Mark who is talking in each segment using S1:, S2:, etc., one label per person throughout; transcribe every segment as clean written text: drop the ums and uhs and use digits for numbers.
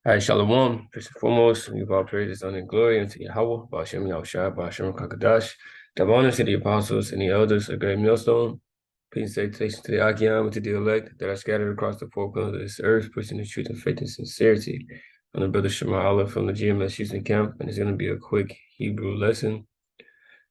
S1: All right, Shalom. First and foremost, we give all praises, honor, and glory unto Yahweh, Ba'ashem Yahushua, Ba'ashem Kakadash. Double honors to the apostles and the elders of Great Millstone. Peace and salutation to the Akim and to the elect that are scattered across the four corners of this earth, pushing the truth and faith and sincerity. I'm the brother Shema Allah from the GMS Houston camp, and it's going to be a quick Hebrew lesson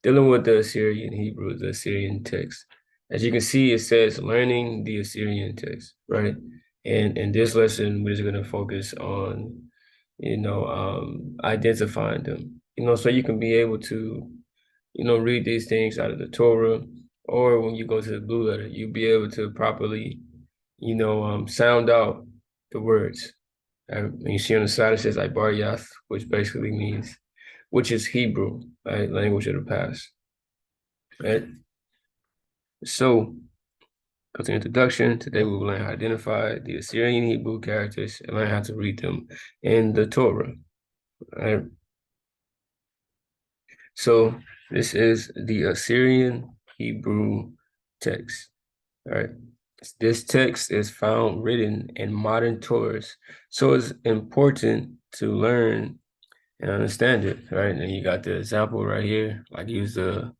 S1: dealing with the Assyrian Hebrew, the Assyrian text. As you can see, it says learning the Assyrian text, right? And in this lesson, we're just going to focus on, identifying them, so you can be able to, read these things out of the Torah, or when you go to the blue letter, you'll be able to properly, sound out the words. And you see on the side, it says Ibar Yath, which basically means, which is Hebrew, right? Language of the past, right? So, go to introduction. Today we will learn how to identify the Assyrian Hebrew characters and learn how to read them in the Torah. Right? So this is the Assyrian Hebrew text. All right. This text is found written in modern Torahs. So it's important to learn and understand it. Right. And you got the example right here. Like use the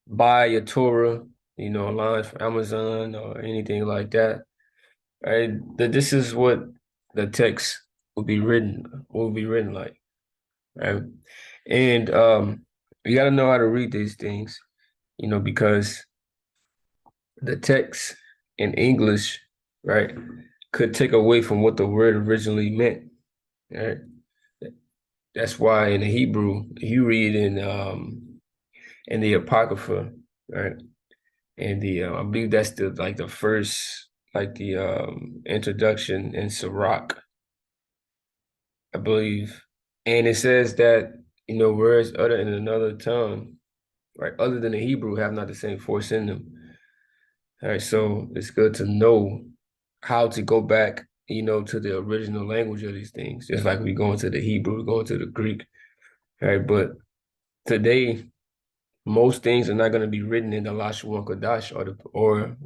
S1: buy a Torah, lines from Amazon or anything like that. Right? This is what the text will be written like. Right? And you gotta know how to read these things, because the text in English, right, could take away from what the word originally meant. Right? That's why in the Hebrew, you read in the Apocrypha, right? And the I believe that's the first the introduction in Sirach, I believe. And it says that, words uttered in another tongue, right, other than the Hebrew, have not the same force in them. All right, so it's good to know how to go back, to the original language of these things. Just like we go into the Hebrew, go into the Greek, right? But today, most things are not going to be written in the Lashon Kodash or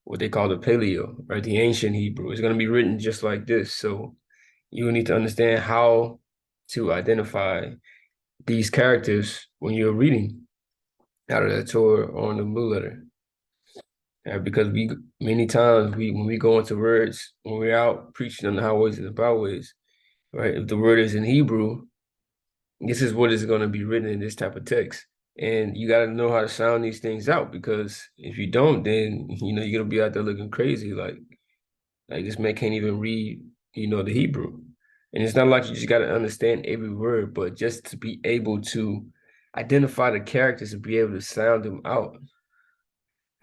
S1: what they call the Paleo, right? The ancient Hebrew. It's going to be written just like this. So you need to understand how to identify these characters when you're reading out of the Torah or on the blue letter. Because many times when we go into words, when we're out preaching on the highways and the byways, right? If the word is in Hebrew, this is what is going to be written in this type of text. And you got to know how to sound these things out, because if you don't, then, you're going to be out there looking crazy. Like this man can't even read, the Hebrew. And it's not like you just got to understand every word, but just to be able to identify the characters and be able to sound them out.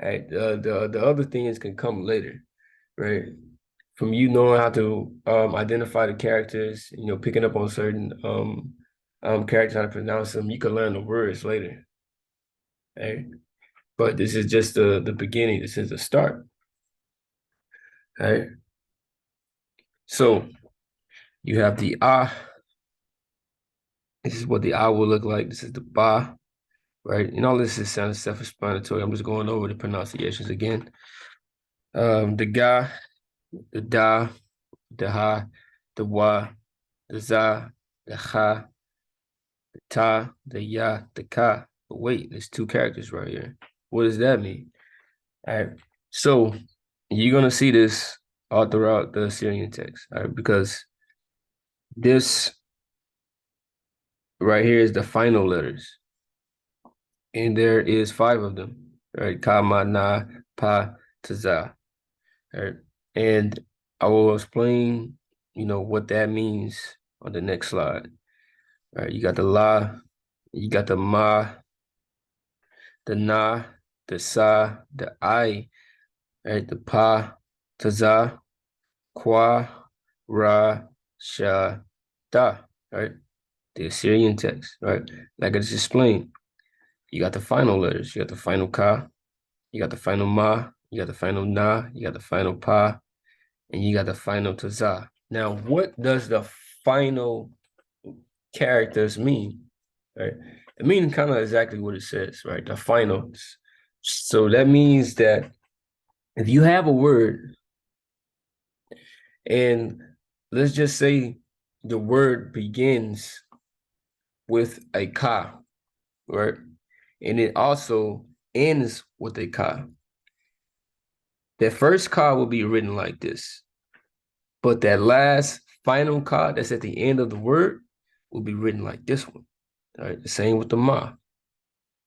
S1: Right? The other things can come later, right? From you knowing how to identify the characters, picking up on certain characters, how to pronounce them, you can learn the words later. Right? But this is just the beginning. This is the start. Right? So you have the ah. This is what the ah will look like. This is the ba, right? And all this is sound self-explanatory. I'm just going over the pronunciations again. The ga, the da, the ha, the wa, the za, the ha, the ta, the ya, the ka. But wait, there's two characters right here. What does that mean? All right. So you're gonna see this all throughout the Assyrian text, all right? Because this right here is the final letters, and there is 5 of them, right? Ka, ma, na, pa, ta, za. All right. And I will explain, what that means on the next slide. All right, you got the la, you got the ma, the na, the sa, the I, right? The pa, ta, za, kwa, ra, sha, da, right? The Assyrian text, right? Like I just explained, you got the final letters. You got the final ka, you got the final ma, you got the final na, you got the final pa, and you got the final taza. Now, what does the final characters mean? Right? It means kind of exactly what it says, right? The finals. So that means that if you have a word, and let's just say the word begins with a ka, right? And it also ends with a ka. That first ka will be written like this, but that last final ka that's at the end of the word will be written like this one. All right, the same with the ma,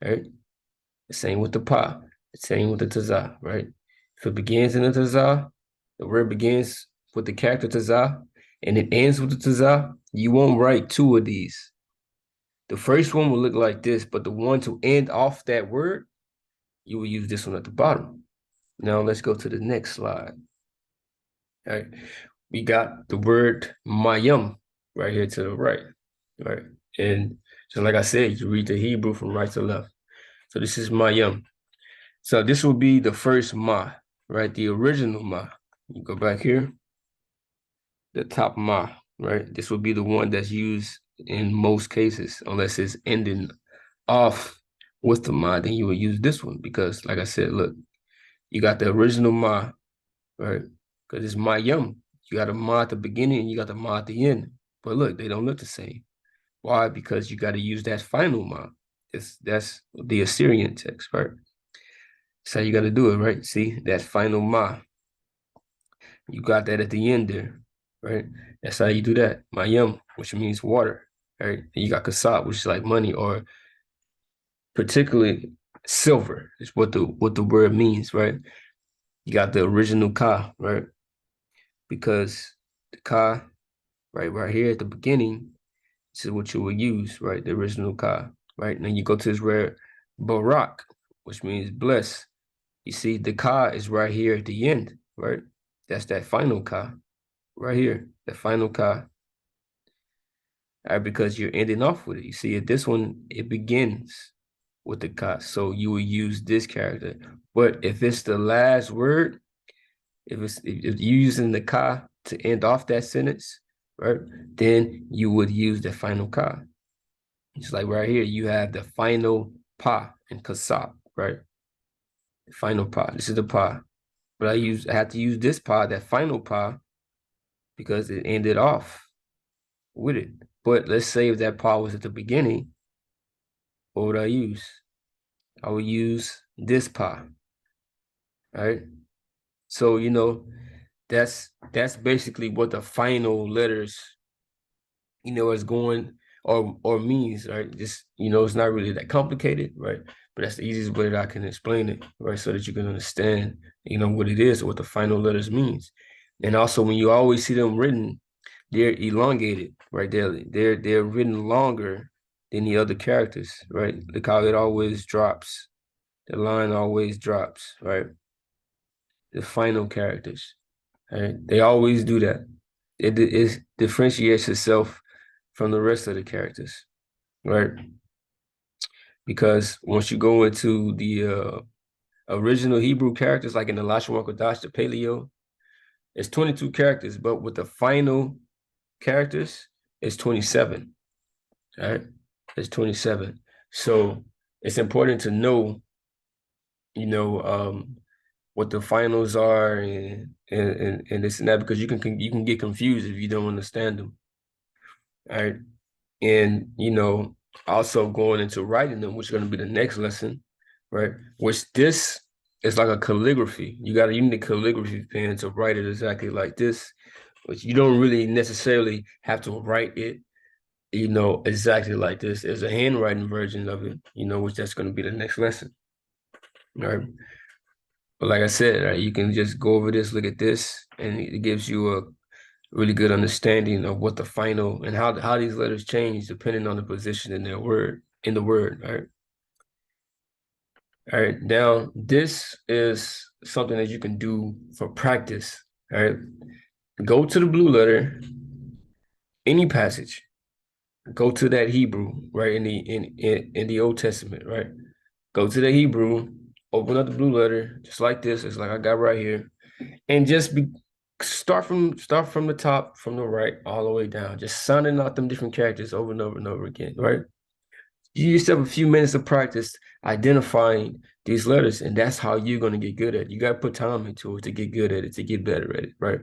S1: right? The same with the pa, the same with the taza, right? If it begins in the taza, the word begins with the character taza, and it ends with the taza, you won't write two of these. The first one will look like this, but the one to end off that word, you will use this one at the bottom. Now let's go to the next slide. All right, we got the word mayam right here to the right, right? And so like I said, you read the Hebrew from right to left. So this is mayam. So this will be the first ma, right? The original ma. You go back here, the top ma, right? This will be the one that's used in most cases, unless it's ending off with the ma, then you would use this one because, like I said, look, you got the original ma, right? Because it's mayam. You got a ma at the beginning and you got the ma at the end. But look, they don't look the same. Why? Because you got to use that final ma. That's the Assyrian text, right? That's how you got to do it, right? See, that final ma. You got that at the end there, right? That's how you do that. Mayam, which means water, right? And you got kasab, which is like money, or particularly silver is what the word means, right? You got the original ka, right? Because the ka, right here at the beginning, this is what you will use, right? The original ka, right? And then you go to this word barak, which means bless. You see, the ka is right here at the end, right? That's that final ka, right here, the final ka. All right, because you're ending off with it. You see, this one, it begins with the ka. So you will use this character. But if it's the last word, if you're using the ka to end off that sentence, right, then you would use the final ka. It's like right here, you have the final pa in kasab, right? The final pa. This is the pa. But I have to use this pa, that final pa, because it ended off with it. But let's say if that pa was at the beginning, what would I use? I would use this pa, right? So, that's basically what the final letters, is going or means, right? Just, it's not really that complicated, right? But that's the easiest way that I can explain it, right? So that you can understand, what it is, what the final letters means. And also when you always see them written, they're elongated, right? They're written longer than the other characters, right? Look how it always drops. The line always drops, right? The final characters, right? They always do that. It differentiates itself from the rest of the characters, right? Because once you go into the original Hebrew characters, like in the Lashon Kodash, the Paleo, it's 22 characters, but with the final characters, it's 27, right? It's 27. So it's important to know, what the finals are and this and that, because you can get confused if you don't understand them. All right. And also going into writing them, which is going to be the next lesson, right? Which this is like a calligraphy. You need a calligraphy pen to write it exactly like this, which you don't really necessarily have to write it, exactly like this. There's a handwriting version of it, which that's going to be the next lesson. All right. But like I said, right, you can just go over this, look at this, and it gives you a really good understanding of what the final and how these letters change depending on the position in the word, right? All right, now this is something that you can do for practice, all right? Go to the blue letter, any passage, go to that Hebrew, right, in the Old Testament, right? Go to the Hebrew, open up the blue letter, just like this, it's like I got right here, and just start from the top, from the right, all the way down, just sounding out them different characters over and over and over again, right? You yourself a few minutes of practice identifying these letters, and that's how you're going to get good at it. You got to put time into it to get good at it, to get better at it, right?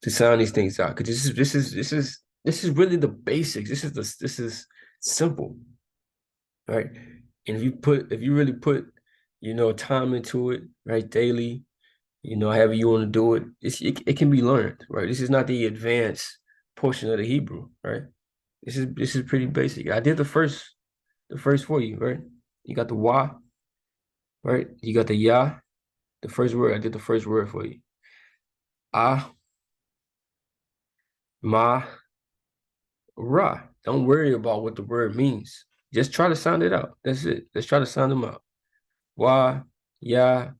S1: To sound these things out, because this this is really the basics. This is simple, right? And if you really put, time into it, right, daily, however you want to do it, it can be learned, right? This is not the advanced portion of the Hebrew, right? This is pretty basic. I did the first for you, right? You got the wa, right? You got the ya, the first word. I did the first word for you. Ah, ma, ra. Don't worry about what the word means. Just try to sound it out. That's it. Let's try to sound them out. Wa, ya,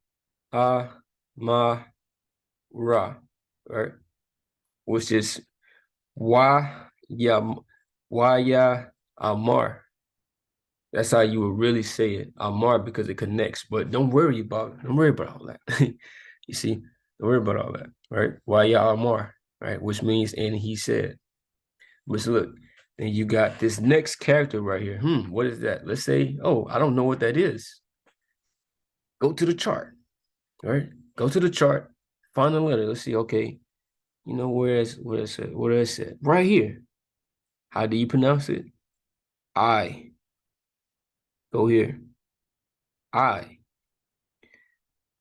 S1: ah, ma, ra, right? Which is wa, ya, wa, ya, amar. That's how you would really say it, Amar, because it connects. But don't worry about it. Don't worry about all that. You see, don't worry about all that, right? Why ya Amar, right? Which means, and he said. But look, then you got this next character right here. What is that? Let's say, oh, I don't know what that is. Go to the chart, right? Go to the chart, find the letter. Let's see, okay, where is it? Right here. How do you pronounce it? I. Go here. I.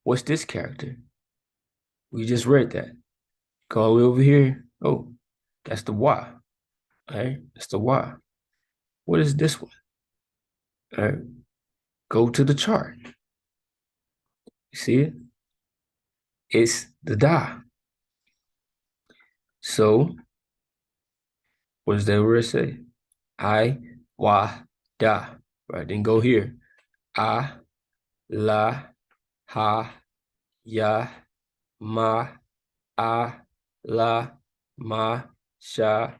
S1: What's this character? We just read that. Go all the way over here. Oh, that's the Y. All right, that's the Y. What is this one? All right, go to the chart. You see it? It's the Da. So, what does that word say? I, wa, da. Right, then go here. A, la, ha, ya, ma, a, la, ma, sha,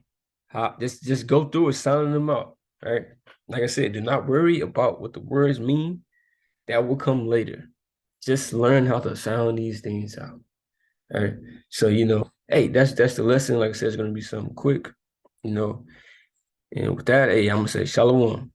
S1: ha. Just go through it, sounding them out. Right? Like I said, do not worry about what the words mean. That will come later. Just learn how to sound these things out. All right. So, hey, that's the lesson. Like I said, it's gonna be something quick, you know. And with that, hey, I'm gonna say shalom.